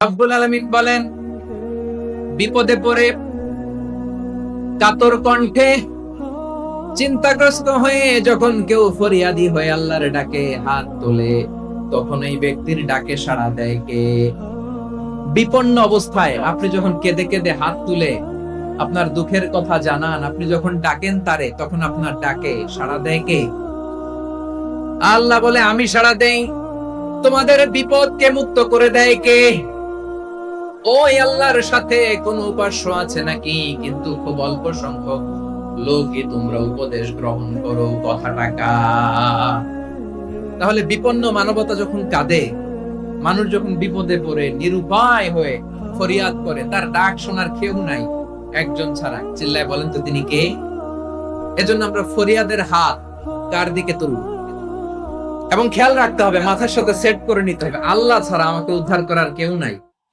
রব্বুল আলামিন বলেন, বিপদে পড়ে কাতর কণ্ঠে চিন্তাগ্রস্ত হয়ে যখন কেউ ফরিয়াদি হয়ে আল্লাহর ডাকে হাত তোলে, তখন এই ব্যক্তির ডাকে সাড়া দেয় কে? বিপন্ন অবস্থায় আপনি যখন কেঁদে কেঁদে হাত তুলে আপনার দুঃখের কথা জানান, আপনি যখন ডাকেন তারে, তখন আপনার ডাকে সাড়া দেয় কে? আল্লাহ বলে, আমি সাড়া দেই। তোমাদের বিপদকে মুক্ত করে দেয় কে? ওই আল্লাহর সাথে কোন উপাস্য আছে নাকি? কিন্তু খুব অল্প সংখ্যক লোকই তোমরা উপদেশ গ্রহণ করো কথাটা। তাহলে বিপন্ন মানবতা যখন কাঁদে, মানুষ যখন বিপদে পড়ে নিরুপায় হয়ে ফরিয়াদ করে, তার ডাক শোনার কেউ নাই একজন ছাড়া। চিল্লায় বলেন তো তিনি কে? এজন্য আমরা ফরিয়াদের হাত কার দিকে তুলব? এবং খেয়াল রাখতে হবে, মাথার সাথে সেট করে নিতে হবে, আল্লাহ ছাড়া আমাকে উদ্ধার করার কেউ নাই।